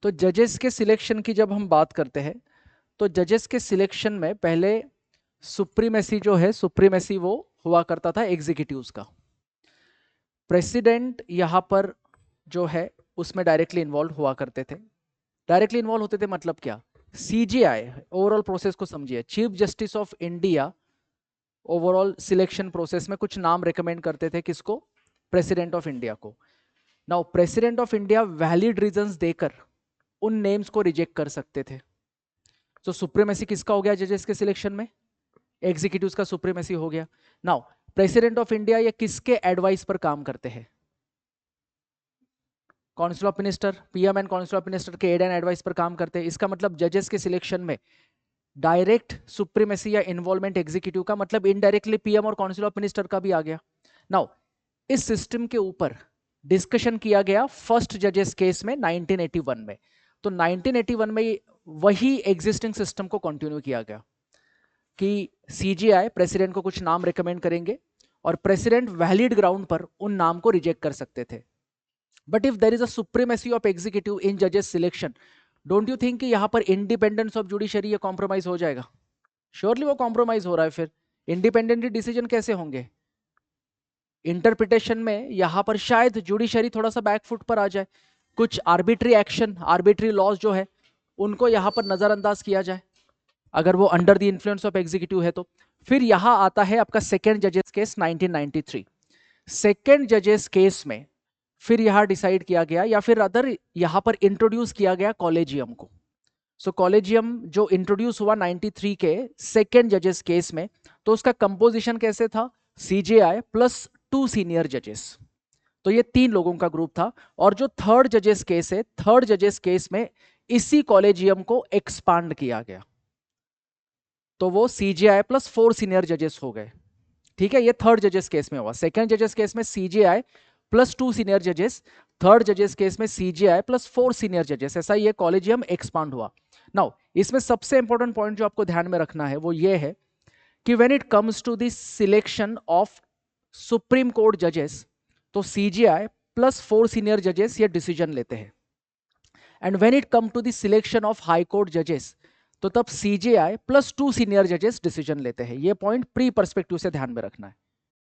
तो जजेस के सिलेक्शन की जब हम बात करते हैं तो जजेस के सिलेक्शन में पहले सुप्रीमेसी जो है, सुप्रीमेसी वो हुआ करता था एग्जीक्यूटिव्स का। प्रेसिडेंट यहाँ पर जो है उसमें डायरेक्टली इन्वॉल्व हुआ करते थे। डायरेक्टली इन्वॉल्व होते थे मतलब क्या, सीजीआई ओवरऑल प्रोसेस को समझिए, chief justice of India overall selection process में कुछ नाम रिकमेंड करते थे, किसको, प्रेसिडेंट ऑफ इंडिया को। Now president of India valid reasons देकर उन नेम्स को रिजेक्ट कर सकते थे। तो सुप्रीमेसी किसका हो गया जजेस के सिलेक्शन में, एग्जीक्यूटिव्स का सुप्रीमेसी हो गया। नाउ प्रेसिडेंट ऑफ इंडिया ये किसके एडवाइस पर काम करते हैं, council of minister, PM and council of minister के एड एंड एडवाइस पर काम करते हैं। इसका मतलब जजेस के सिलेक्शन में डायरेक्ट सुप्रीमेसी या इन्वॉल्वमेंट एग्जीक्यूटिव का, मतलब इनडायरेक्टली पीएम और काउंसिल ऑफ मिनिस्टर का भी आ गया। नाउ इस सिस्टम के ऊपर डिस्कशन किया गया फर्स्ट जजेस केस में 1981 में। तो 1981 में वही एग्जिस्टिंग सिस्टम को कंटिन्यू किया गया कि सीजीआई प्रेसिडेंट को कुछ नाम रिकमेंड करेंगे और प्रेसिडेंट वैलिड ग्राउंड पर उन नाम को रिजेक्ट कर सकते थे। But if there is a supremacy of executive in जजेस सिलेक्शन, डोंट यू थिंक कि यहां पर इंडिपेंडेंस ऑफ जुडिशरी ये कॉम्प्रोमाइज हो जाएगा? श्योरली वो कॉम्प्रोमाइज हो रहा है। फिर इंडिपेंडेंटली डिसीजन कैसे होंगे? इंटरप्रिटेशन में यहां पर शायद जुडिशरी थोड़ा सा बैकफुट पर आ जाए, कुछ आर्बिट्री एक्शन, आर्बिट्री लॉज जो है उनको यहां पर नजरअंदाज किया जाए अगर वो under the influence of executive है तो। फिर यहां आता है आपका सेकेंड जजेस केस 1993। सेकेंड जजेस केस में फिर यहां डिसाइड किया गया, या फिर अदर यहां पर इंट्रोड्यूस किया गया कॉलेजियम को। सो कॉलेजियम जो इंट्रोड्यूस हुआ 93 के सेकेंड जजेस केस में, तो उसका कंपोजिशन कैसे था, सीजेआई प्लस 2 सीनियर जजेस। तो ये 3 लोगों का ग्रुप था। और जो थर्ड जजेस केस है, थर्ड जजेस केस में इसी कॉलेजियम को एक्सपांड किया गया, तो वो सीजीआई प्लस 4 सीनियर जजेस हो गए। ठीक है, ये थर्ड जजेस केस में हुआ। सेकंड जजेस केस में सीजीआई प्लस 2 सीनियर जजेस, थर्ड जजेस केस में सीजीआई प्लस 4 सीनियर जजेस, ऐसा ये कॉलेजियम एक्सपांड हुआ। नाउ इसमें सबसे इंपॉर्टेंट पॉइंट जो आपको ध्यान में रखना है वो ये है कि when it comes to the selection of Supreme Court जजेस, तो सीजीआई प्लस 4 सीनियर जजेस ये डिसीजन लेते हैं। And when it come to the selection of High Court जजेस, तो तब सीजेआई प्लस 2 सीनियर जजेस डिसीजन लेते हैं। ये पॉइंट प्री पर्सपेक्टिव से ध्यान में रखना है।